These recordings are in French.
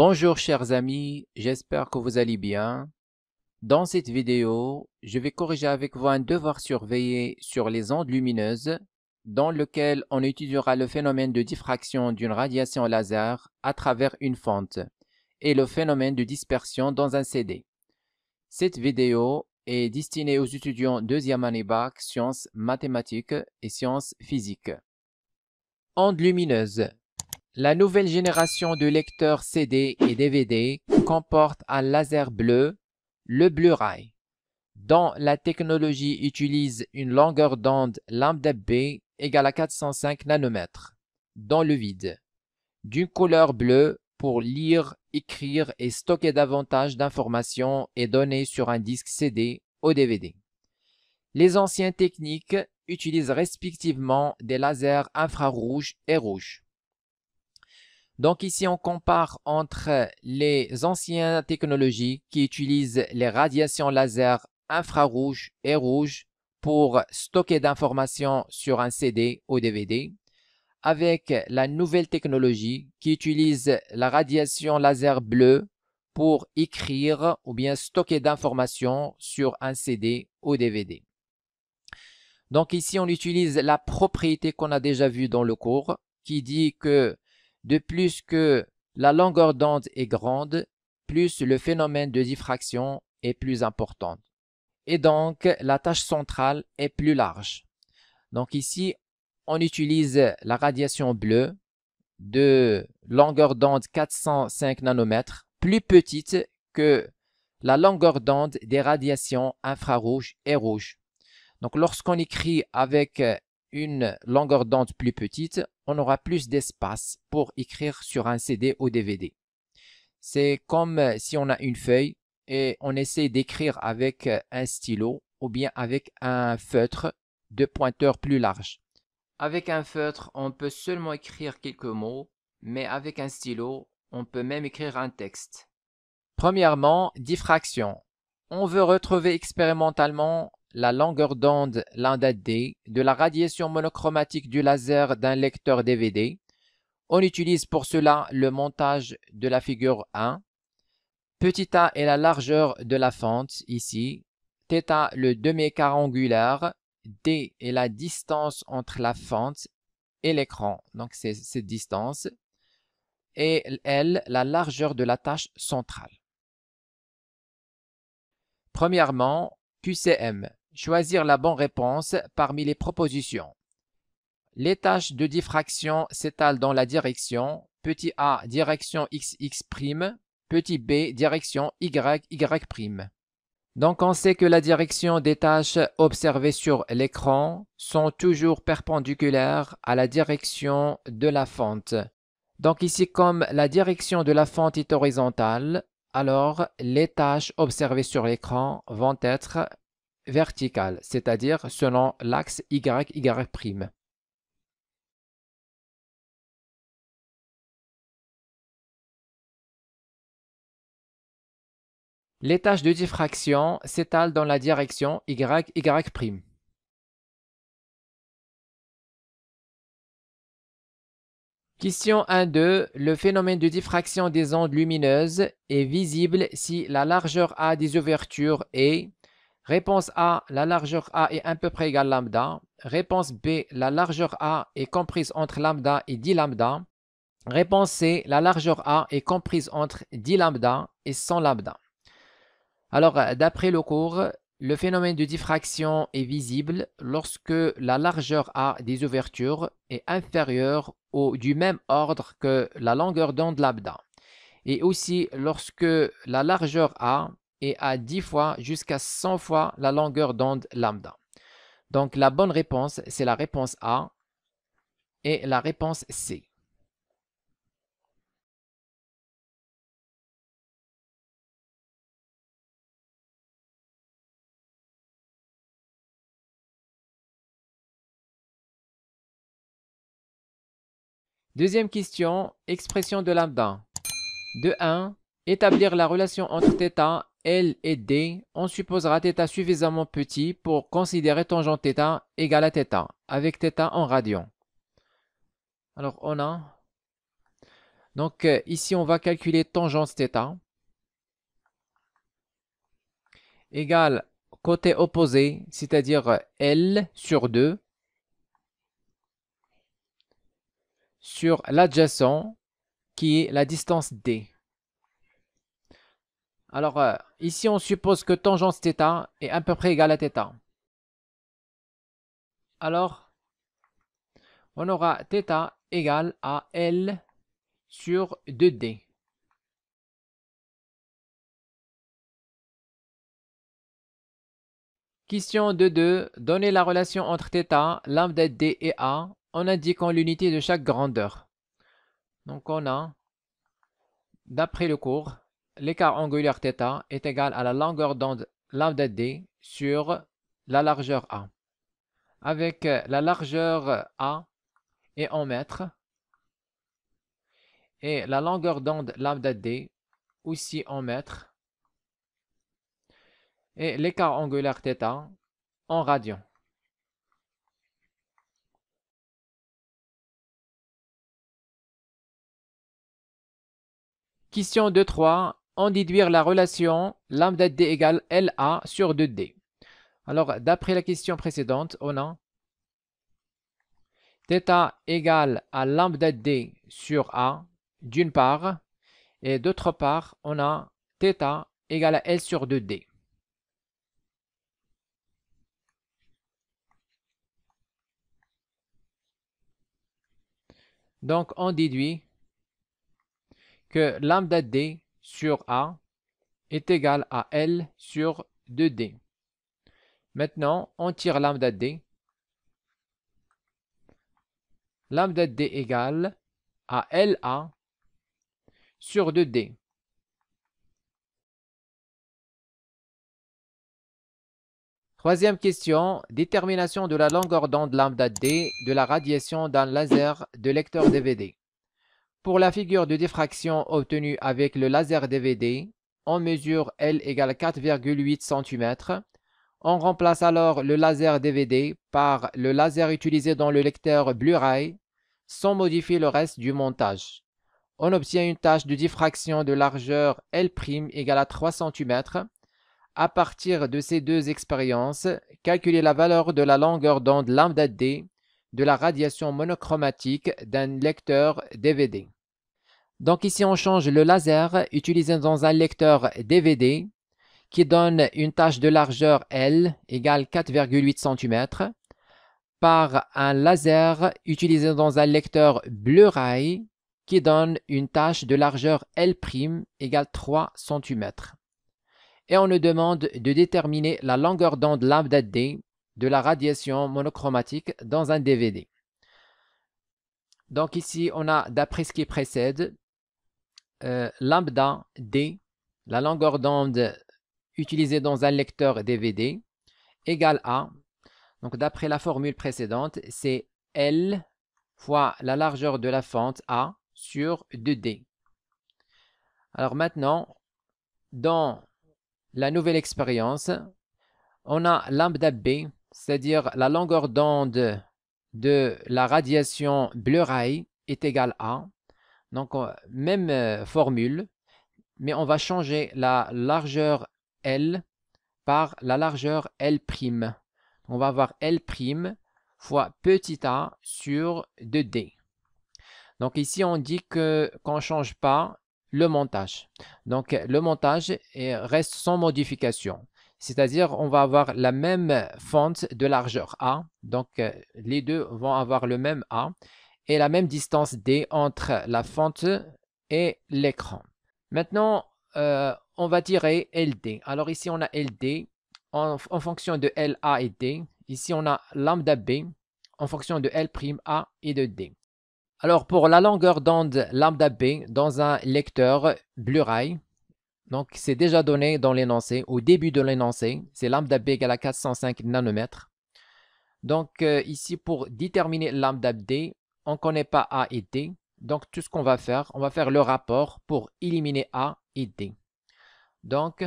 Bonjour chers amis, j'espère que vous allez bien. Dans cette vidéo, je vais corriger avec vous un devoir surveillé sur les ondes lumineuses dans lequel on étudiera le phénomène de diffraction d'une radiation laser à travers une fente et le phénomène de dispersion dans un CD. Cette vidéo est destinée aux étudiants deuxième année bac, sciences mathématiques et sciences physiques. Ondes lumineuses. La nouvelle génération de lecteurs CD et DVD comporte un laser bleu, le Blu-ray, dont la technologie utilise une longueur d'onde lambda B égale à 405 nanomètres dans le vide, d'une couleur bleue pour lire, écrire et stocker davantage d'informations et données sur un disque CD ou DVD. Les anciennes techniques utilisent respectivement des lasers infrarouges et rouges. Donc ici, on compare entre les anciennes technologies qui utilisent les radiations laser infrarouges et rouges pour stocker d'informations sur un CD ou DVD avec la nouvelle technologie qui utilise la radiation laser bleue pour écrire ou bien stocker d'informations sur un CD ou DVD. Donc ici, on utilise la propriété qu'on a déjà vue dans le cours qui dit que de plus que la longueur d'onde est grande, plus le phénomène de diffraction est plus important. Et donc, la tâche centrale est plus large. Donc ici, on utilise la radiation bleue de longueur d'onde 405 nanomètres, plus petite que la longueur d'onde des radiations infrarouges et rouges. Donc, lorsqu'on écrit avec une longueur d'onde plus petite, on aura plus d'espace pour écrire sur un CD ou DVD. C'est comme si on a une feuille et on essaie d'écrire avec un stylo ou bien avec un feutre de pointeur plus large. Avec un feutre, on peut seulement écrire quelques mots, mais avec un stylo, on peut même écrire un texte. Premièrement, diffraction. On veut retrouver expérimentalement la longueur d'onde lambda D de la radiation monochromatique du laser d'un lecteur DVD. On utilise pour cela le montage de la figure 1. Petit a est la largeur de la fente ici, θ le demi-quart angulaire, D est la distance entre la fente et l'écran, donc c'est cette distance, et L la largeur de la tâche centrale. Premièrement, QCM. Choisir la bonne réponse parmi les propositions. Les tâches de diffraction s'étalent dans la direction petit a direction XX', petit b direction YY'. Donc on sait que la direction des tâches observées sur l'écran sont toujours perpendiculaires à la direction de la fente. Donc ici, comme la direction de la fente est horizontale, alors les tâches observées sur l'écran vont être verticales, c'est-à-dire selon l'axe YY'. Les tâches de diffraction s'étalent dans la direction YY'. Question 1.2. Le phénomène de diffraction des ondes lumineuses est visible si la largeur A des ouvertures est... Réponse A, la largeur A est à peu près égale lambda. Réponse B, la largeur A est comprise entre lambda et 10 lambda. Réponse C, la largeur A est comprise entre 10 lambda et 100 lambda. Alors, d'après le cours, le phénomène de diffraction est visible lorsque la largeur A des ouvertures est inférieure ou du même ordre que la longueur d'onde lambda. Et aussi lorsque la largeur A est à 10 fois jusqu'à 100 fois la longueur d'onde lambda. Donc la bonne réponse, c'est la réponse A et la réponse C. Deuxième question, expression de lambda. De 1, établir la relation entre θ, L et D. On supposera θ suffisamment petit pour considérer tangente θ égale à θ, avec θ en radians. Alors on a... Donc ici, on va calculer tangente θ égale côté opposé, c'est-à-dire L sur 2 sur l'adjacent qui est la distance D. Alors ici, on suppose que tangente θ est à peu près égale à θ. Alors, on aura θ égale à L sur 2D. Question 2.2. Donnez la relation entre θ, lambda d et A en indiquant l'unité de chaque grandeur. Donc on a, d'après le cours, l'écart angulaire θ est égal à la longueur d'onde lambda d sur la largeur A. Avec la largeur A est en mètres et la longueur d'onde lambda d aussi en mètres et l'écart angulaire θ en radians. Question 2.3. En déduire la relation lambda d égale LA sur 2D. Alors, d'après la question précédente, on a θ égale à lambda d sur A d'une part, et d'autre part, on a θ égale à L sur 2D. Donc, on déduit que lambda d sur A est égal à L sur 2D. Maintenant, on tire lambda d. Lambda d égale à LA sur 2D. Troisième question, détermination de la longueur d'onde lambda d de la radiation d'un laser de lecteur DVD. Pour la figure de diffraction obtenue avec le laser DVD, on mesure L égale 4,8 cm. On remplace alors le laser DVD par le laser utilisé dans le lecteur Blu-ray sans modifier le reste du montage. On obtient une tâche de diffraction de largeur L' égale à 3 cm. À partir de ces deux expériences, calculez la valeur de la longueur d'onde lambda d de la radiation monochromatique d'un lecteur DVD. Donc ici, on change le laser utilisé dans un lecteur DVD qui donne une tâche de largeur L égale 4,8 cm par un laser utilisé dans un lecteur Blu-ray qui donne une tâche de largeur L' égale 3 cm. Et on nous demande de déterminer la longueur d'onde lambda d de la radiation monochromatique dans un DVD. Donc ici, on a, d'après ce qui précède, lambda d, la longueur d'onde utilisée dans un lecteur DVD, égale à, donc d'après la formule précédente, c'est L fois la largeur de la fente A sur 2D. Alors maintenant, dans la nouvelle expérience, on a lambda b, c'est-à-dire la longueur d'onde de la radiation Blu-ray est égale à, donc même formule, mais on va changer la largeur L par la largeur L'. On va avoir L' fois petit a sur 2D. Donc ici, on dit qu'on ne change pas le montage. Donc le montage reste sans modification. C'est-à-dire on va avoir la même fente de largeur A. Donc les deux vont avoir le même A et la même distance D entre la fente et l'écran. Maintenant, on va tirer LD. Alors ici, on a LD en fonction de LA et D. Ici, on a lambda B en fonction de L'A et de D. Alors, pour la longueur d'onde lambda B dans un lecteur Blu-ray, donc c'est déjà donné dans l'énoncé, au début de l'énoncé, c'est lambda B égale à 405 nanomètres. Donc ici, pour déterminer lambda D, on ne connaît pas A et D. Donc tout ce qu'on va faire, on va faire le rapport pour éliminer A et D. Donc,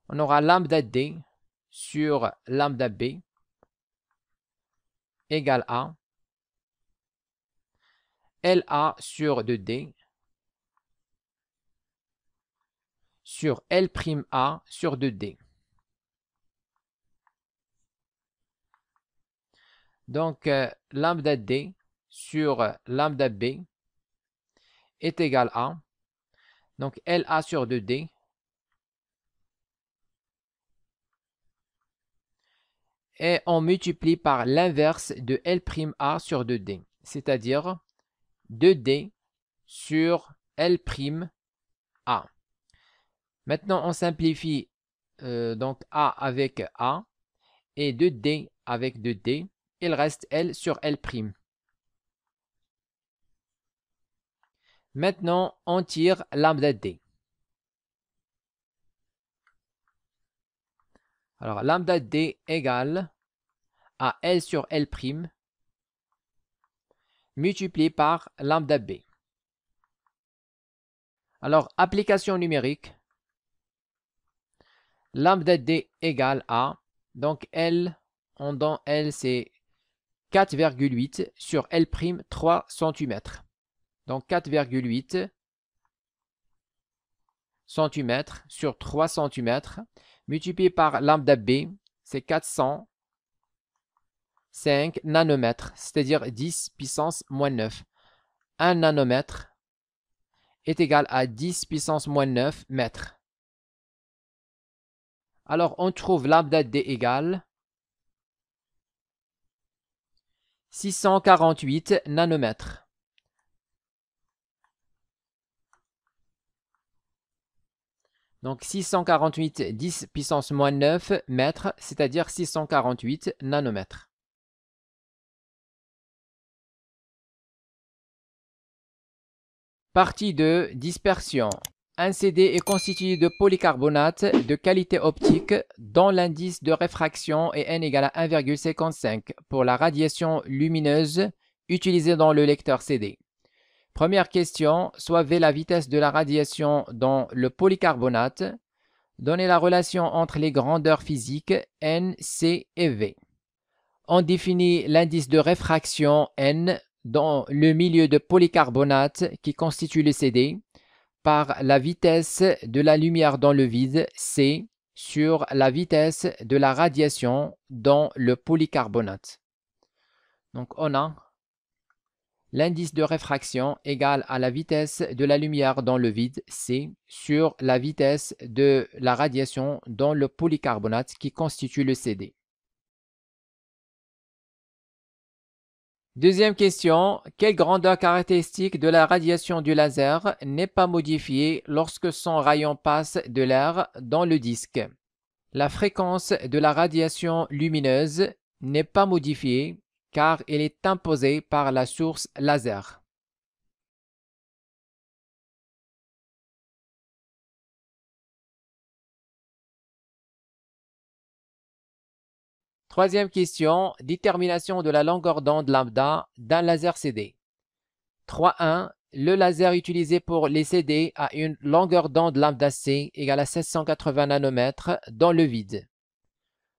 on aura lambda D sur lambda B égale à LA sur 2D sur L'A sur 2D. Donc, lambda D sur lambda B est égal à, donc LA sur 2D et on multiplie par l'inverse de L'A sur 2D, c'est-à-dire 2D sur L'A. Maintenant, on simplifie donc A avec A et 2D avec 2D. Il reste L sur L'. Maintenant, on tire lambda D. Alors, lambda D égale à L sur L' multiplié par lambda B. Alors, application numérique. Lambda D égale à, donc L, dans L c'est 4,8 sur L', 3 cm. Donc 4,8 cm sur 3 cm multiplié par lambda B, c'est 405 nanomètres, c'est-à-dire 10 puissance moins 9. 1 nanomètre est égal à 10 puissance moins 9 mètres. Alors, on trouve lambda D égale 648 nanomètres. Donc 648 10 puissance moins 9 mètres, c'est-à-dire 648 nanomètres. Partie 2, dispersion. Un CD est constitué de polycarbonate de qualité optique dont l'indice de réfraction est n égale à 1,55 pour la radiation lumineuse utilisée dans le lecteur CD. Première question, soulevez la vitesse de la radiation dans le polycarbonate. Donnez la relation entre les grandeurs physiques n, c et v. On définit l'indice de réfraction n dans le milieu de polycarbonate qui constitue le CD par la vitesse de la lumière dans le vide, c, sur la vitesse de la radiation dans le polycarbonate. Donc on a l'indice de réfraction égal à la vitesse de la lumière dans le vide, c, sur la vitesse de la radiation dans le polycarbonate qui constitue le CD. Deuxième question, quelle grandeur caractéristique de la radiation du laser n'est pas modifiée lorsque son rayon passe de l'air dans le disque? La fréquence de la radiation lumineuse n'est pas modifiée car elle est imposée par la source laser. Troisième question, détermination de la longueur d'onde lambda d'un laser CD. 3.1. Le laser utilisé pour les CD a une longueur d'onde lambda C égale à 780 nanomètres dans le vide.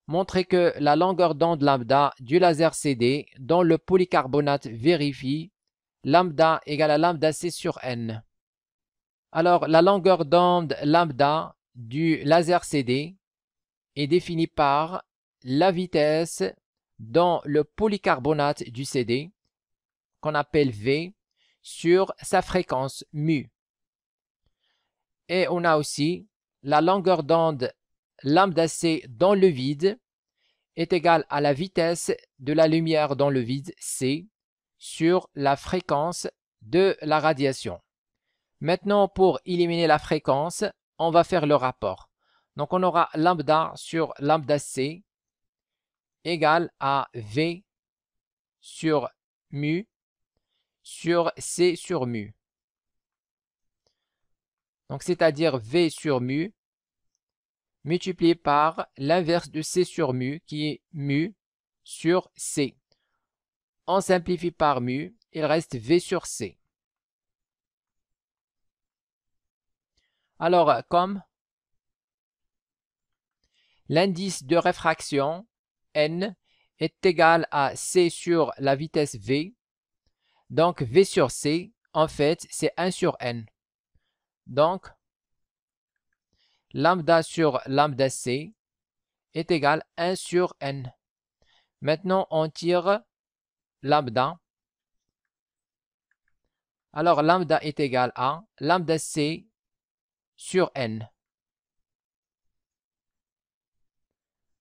Montrez que la longueur d'onde lambda du laser CD dans le polycarbonate vérifie lambda égale à lambda C sur N. Alors, la longueur d'onde lambda du laser CD est définie par la vitesse dans le polycarbonate du CD, qu'on appelle V, sur sa fréquence mu. Et on a aussi la longueur d'onde lambda C dans le vide est égale à la vitesse de la lumière dans le vide, C, sur la fréquence de la radiation. Maintenant, pour éliminer la fréquence, on va faire le rapport. Donc, on aura lambda sur lambda C égale à V sur mu sur C sur mu. Donc, c'est-à-dire V sur mu multiplié par l'inverse de C sur mu qui est mu sur C. On simplifie par mu, il reste V sur C. Alors, comme l'indice de réfraction N est égal à C sur la vitesse V, Donc V sur C, en fait, c'est 1 sur N. Donc, lambda sur lambda C est égal à 1 sur N. Maintenant, on tire lambda. Alors, lambda est égal à lambda C sur N.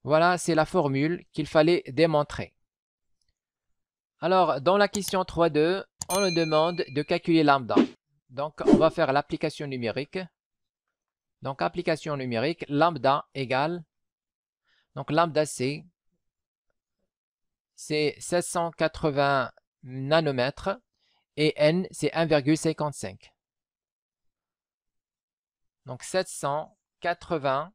Voilà, c'est la formule qu'il fallait démontrer. Alors, dans la question 3.2, on nous demande de calculer lambda. Donc, on va faire l'application numérique. Donc, application numérique, lambda égale, donc lambda C, c'est 780 nanomètres et N, c'est 1,55. Donc, 780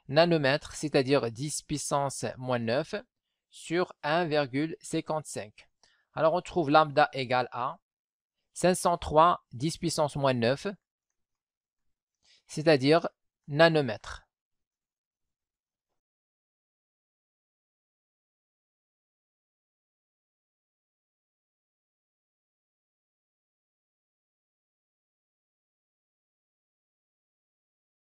nanomètres, c'est-à-dire 10 puissance moins 9 sur 1,55. Alors, on trouve lambda égale à 503 10 puissance moins 9, c'est-à-dire nanomètres.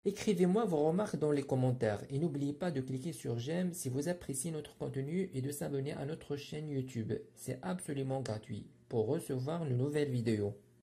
Écrivez-moi vos remarques dans les commentaires et n'oubliez pas de cliquer sur j'aime si vous appréciez notre contenu et de s'abonner à notre chaîne YouTube. C'est absolument gratuit pour recevoir de nouvelles vidéos.